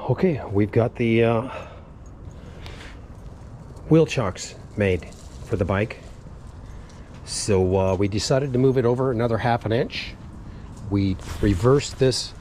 Okay, we've got the wheel chocks made for the bike. So we decided to move it over another 1/2 inch. We reversed this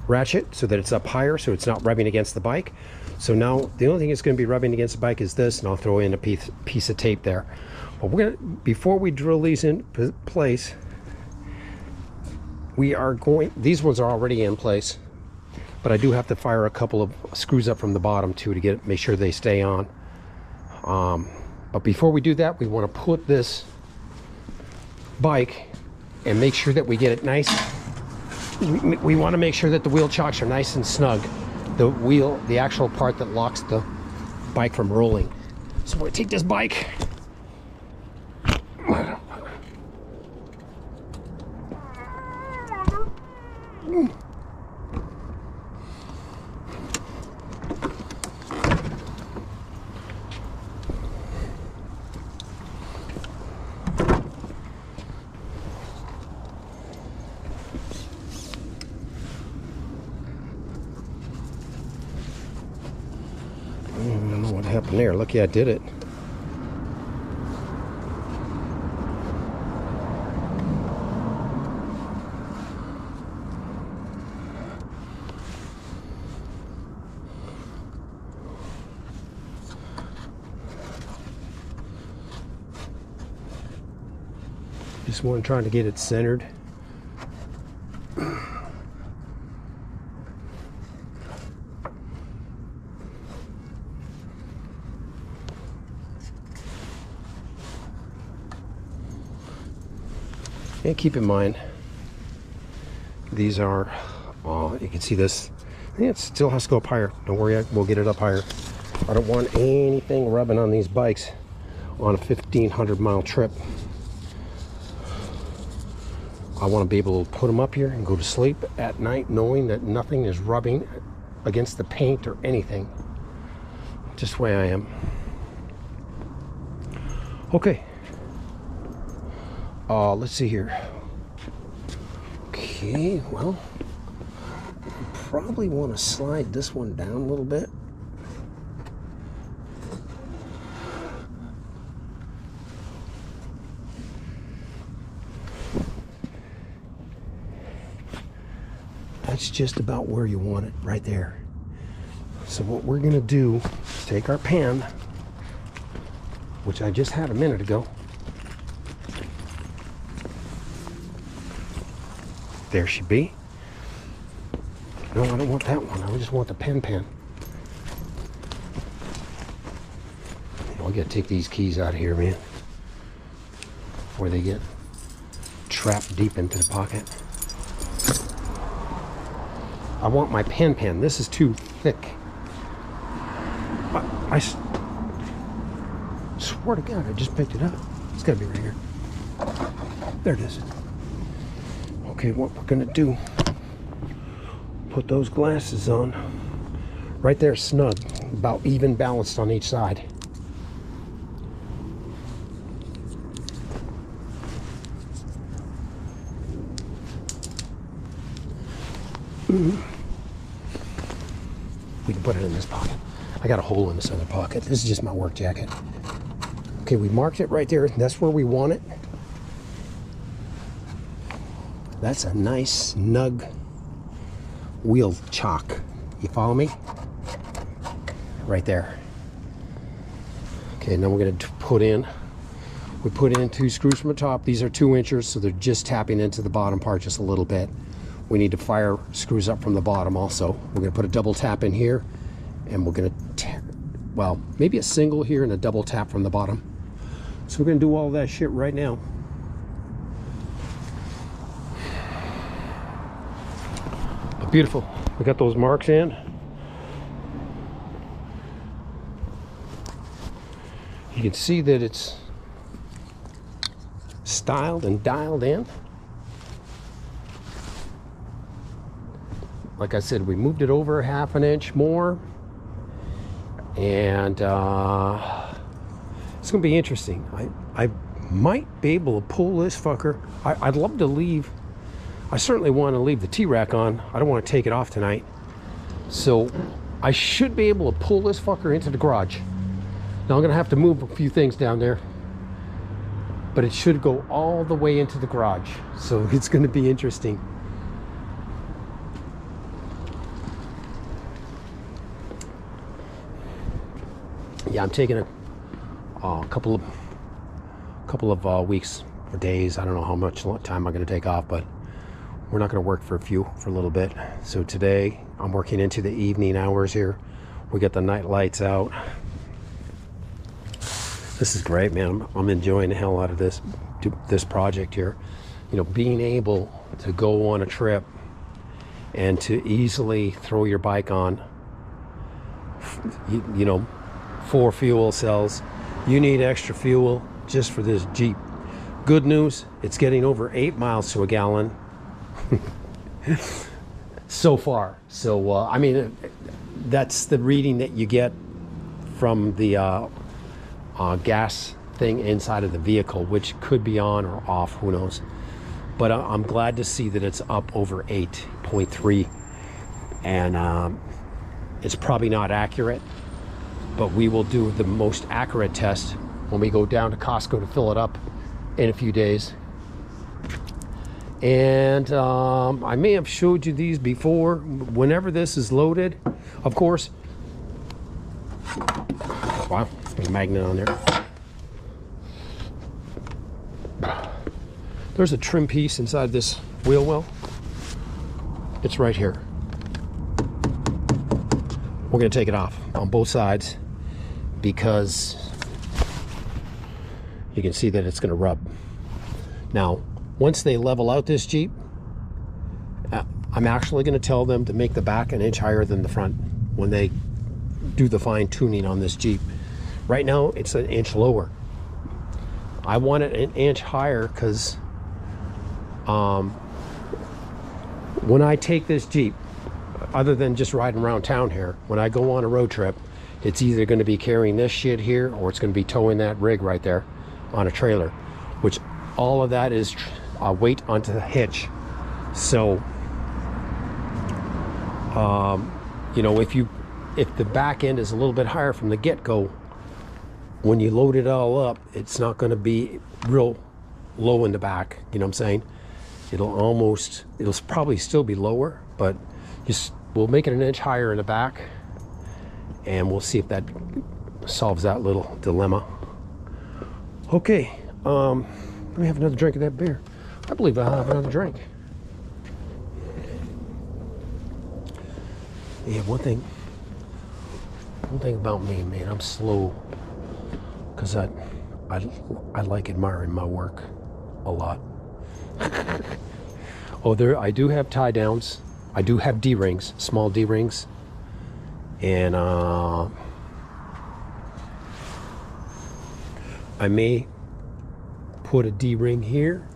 ratchet so that it's up higher, so it's not rubbing against the bike. So now the only thing that's going to be rubbing against the bike is this, and I'll throw in a piece of tape there. But we're gonna, before we drill these in place, we are going, these ones are already in place, but I do have to fire a couple of screws up from the bottom too to make sure they stay on. But before we do that, we want to put this bike and make sure that we get it nice. We want to make sure that the wheel chocks are nice and snug. The actual part that locks the bike from rolling. So we're going to take this bike. I don't know what happened there. Lucky I did it. Just one trying to get it centered. And keep in mind, these are, you can see this, it still has to go up higher. Don't worry, we'll get it up higher. I don't want anything rubbing on these bikes on a 1,500-mile trip. I want to be able to put them up here and go to sleep at night knowing that nothing is rubbing against the paint or anything. Just the way I am. Okay. Let's see here. Okay, well, probably want to slide this one down a little bit. That's just about where you want it, right there. So what we're gonna do is take our pan, which I just had a minute ago. There she be. No, I don't want that one. I just want the pan. I gotta take these keys out of here, man, before they get trapped deep into the pocket. I want my pan. This is too thick. I swear to God, I just picked it up. It's gotta be right here. There it is. Okay, what we're gonna do, put those glasses on right there, snug, about even balanced on each side. We can put it in this pocket. I got a hole in this other pocket. This is just my work jacket. Okay, we marked it right there. That's where we want it. That's a nice snug wheel chock. You follow me? Right there. Okay, now we're going to put in 2 screws from the top. These are 2 inches, so they're just tapping into the bottom part just a little bit. We need to fire screws up from the bottom also. We're going to put a double tap in here, and we're going to, well, maybe a single here and a double tap from the bottom. So we're going to do all that shit right now. Beautiful. We got those marks in. You can see that it's styled and dialed in. Like I said, we moved it over 1/2 inch more, and it's gonna be interesting. I might be able to pull this fucker. I'd love to leave I certainly want to leave the T-rack on. I don't want to take it off tonight. So I should be able to pull this fucker into the garage. Now I'm going to have to move a few things down there, but it should go all the way into the garage. So it's going to be interesting. Yeah, I'm taking a couple of weeks or days. I don't know how much time I'm going to take off, but we're not going to work for a little bit. So today I'm working into the evening hours here. We got the night lights out. This is great, man. I'm enjoying the hell out of this project here. You know, being able to go on a trip and to easily throw your bike on, you know, 4 fuel cells. You need extra fuel just for this Jeep. Good news, it's getting over 8 miles to a gallon so far. So I mean, that's the reading that you get from the gas thing inside of the vehicle, which could be on or off, who knows. But I'm glad to see that it's up over 8.3, and it's probably not accurate, but we will do the most accurate test when we go down to Costco to fill it up in a few days. And I may have showed you these before. Whenever this is loaded, of course. Wow, there's a magnet on there. There's a trim piece inside this wheel well. It's right here. We're going to take it off on both sides because you can see that it's going to rub. Now, once they level out this Jeep, I'm actually going to tell them to make the back an inch higher than the front when they do the fine tuning on this Jeep. Right now, it's an inch lower. I want it an inch higher because when I take this Jeep, other than just riding around town here, when I go on a road trip, it's either going to be carrying this shit here or it's going to be towing that rig right there on a trailer, which all of that is weight onto the hitch. So you know, if the back end is a little bit higher from the get-go, when you load it all up, it's not going to be real low in the back, you know what I'm saying? It'll probably still be lower, but we'll make it an inch higher in the back, and we'll see if that solves that little dilemma. Okay, let me have another drink of that beer. I believe I'll have another drink. Yeah, one thing about me, man, I'm slow, because I like admiring my work a lot. Oh, I do have tie downs. I do have D-rings, small D-rings, and I may put a D-ring here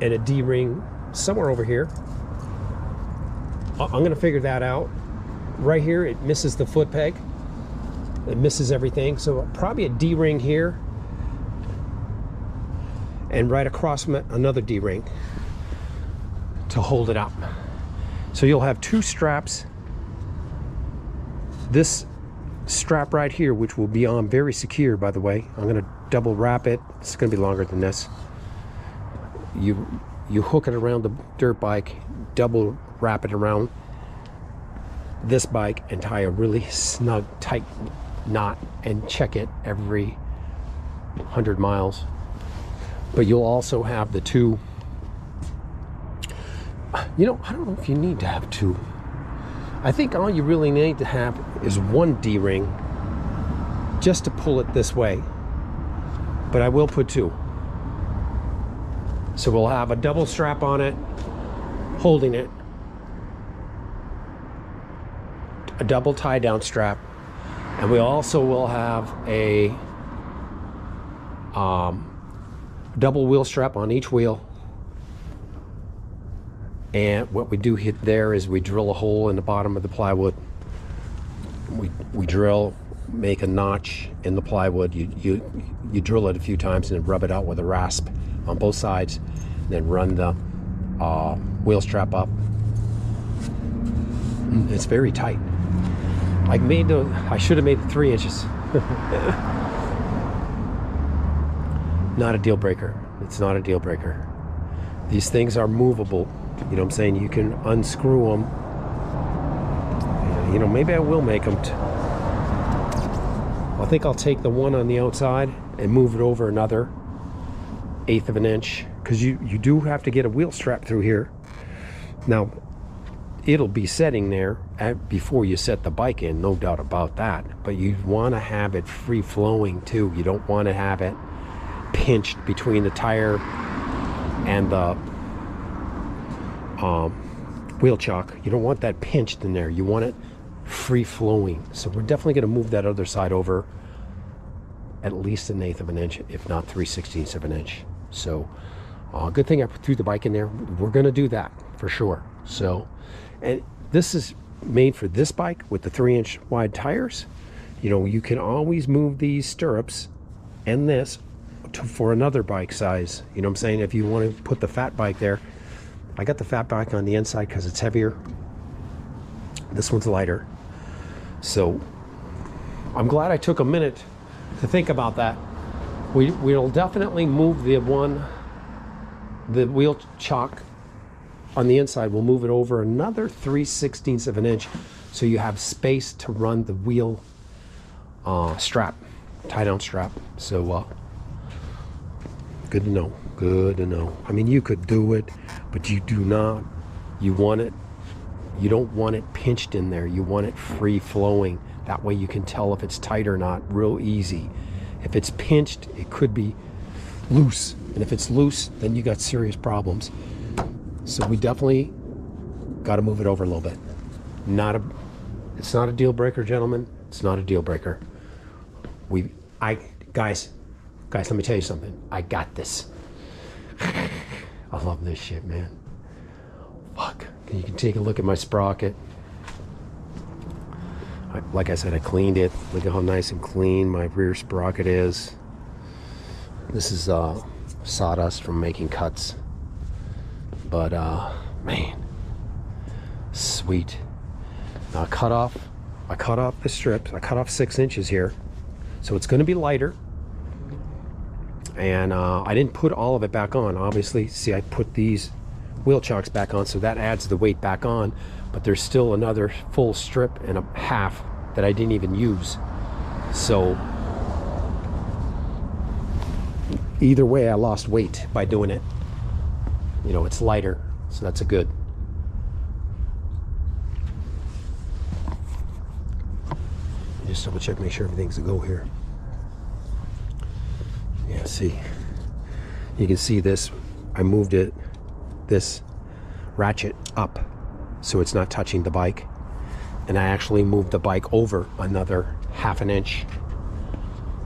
and a D-ring somewhere over here. I'm going to figure that out. Right here, it misses the foot peg. It misses everything. So probably a D-ring here, and right across from it, another D-ring to hold it up. So you'll have 2 straps. This strap right here, which will be on very secure, by the way. I'm going to double wrap it. It's going to be longer than this. You hook it around the dirt bike, double wrap it around this bike, and tie a really snug, tight knot, and check it every 100 miles. But you'll also have the 2. You know, I don't know if you need to have 2. I think all you really need to have is 1 D-ring just to pull it this way. But I will put 2. So we'll have a double strap on it, holding it, a double tie down strap, and we also will have a double wheel strap on each wheel. And what we do hit there is we drill a hole in the bottom of the plywood. We drill, make a notch in the plywood. You drill it a few times and then rub it out with a rasp on both sides. then run the wheel strap up. It's very tight. I should have made it 3 inches. Not a deal breaker. It's not a deal breaker. These things are movable. You know what I'm saying? You can unscrew them. You know, maybe I will make them. I think I'll take the one on the outside and move it over another 1/8 of an inch, because you do have to get a wheel strap through here. Now, it'll be setting there before you set the bike in, no doubt about that. But you want to have it free flowing too. You don't want to have it pinched between the tire and the wheel chock. You don't want that pinched in there. You want it free flowing. So we're definitely going to move that other side over at least 1/8 of an inch, if not 3/16 of an inch. So good thing I threw the bike in there. We're going to do that for sure. So, and this is made for this bike with the 3-inch wide tires. You know, you can always move these stirrups and this for another bike size. You know what I'm saying? If you want to put the fat bike there, I got the fat bike on the inside because it's heavier. This one's lighter. So I'm glad I took a minute to think about that. We'll definitely move the wheel chock on the inside. We'll move it over another 3/16 of an inch, so you have space to run the wheel strap, tie down strap. So good to know. Good to know. I mean, you could do it, but you do not. You want it. You don't want it pinched in there. You want it free flowing. That way you can tell if it's tight or not real easy. If it's pinched, it could be loose. And if it's loose, then you got serious problems. So we definitely got to move it over a little bit. It's not a deal breaker, gentlemen. It's not a deal breaker. Guys, let me tell you something. I got this. I love this shit, man. Fuck. You can take a look at my sprocket. Like I said, I cleaned it. Look at how nice and clean my rear sprocket is. This is sawdust from making cuts. But man, sweet. Now I cut off the strips. I cut off 6 inches here, so it's going to be lighter. And I didn't put all of it back on. Obviously, see, I put these wheel chocks back on, so that adds the weight back on. But there's still another full strip and a half that I didn't even use. So either way, I lost weight by doing it. You know, it's lighter, so that's a good. Just double check, make sure everything's a go here. Yeah, see, you can see this. I moved this ratchet up so it's not touching the bike, and I actually moved the bike over another 1/2 inch.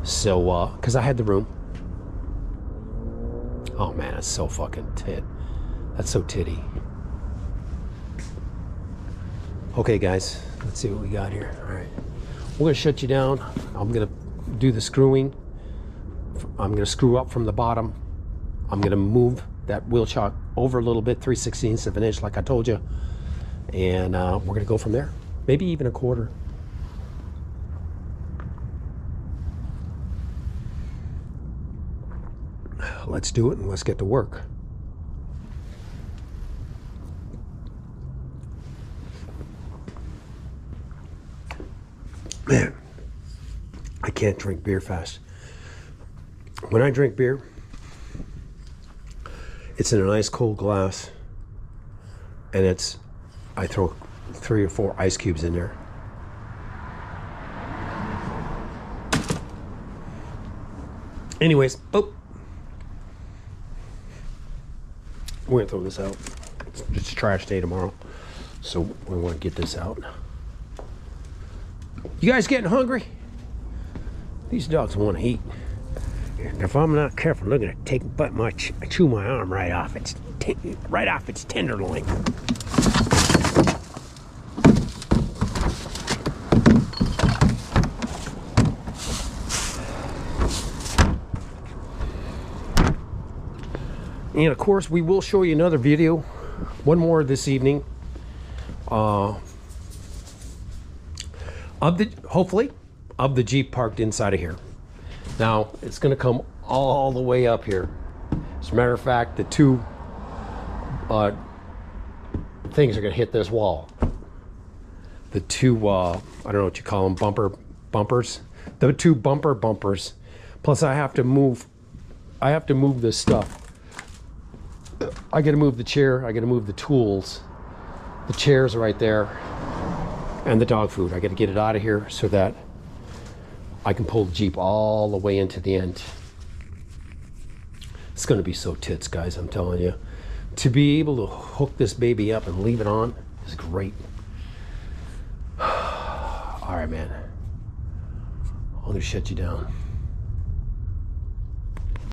So, because I had the room. Oh man, that's so fucking tit. That's so titty. Okay, guys, let's see what we got here. All right, we're gonna shut you down. I'm gonna do the screwing. I'm gonna screw up from the bottom. I'm gonna move that wheel chock over a little bit, 3/16 of an inch, like I told you, and we're gonna go from there. Maybe even a quarter. Let's do it and let's get to work. Man, I can't drink beer fast. When I drink beer, it's in an ice cold glass, and I throw 3 or 4 ice cubes in there. Anyways, we're gonna throw this out. It's trash day tomorrow, so we want to get this out. You guys getting hungry? These dogs want to eat. And if I'm not careful, they're gonna chew my arm right off its tenderloin. And of course, we will show you another video, one more this evening, of the, hopefully, of the Jeep parked inside of here. Now, it's gonna come all the way up here. As a matter of fact, the two things are gonna hit this wall. The two, I don't know what you call them, bumpers. The two bumpers. Plus, I have to move this stuff. I gotta move the chair, I gotta move the tools. The chair's right there, and the dog food. I gotta get it out of here so that I can pull the Jeep all the way into the end. It's gonna be so tits, guys, I'm telling you. To be able to hook this baby up and leave it on is great. All right, man. I'm gonna shut you down.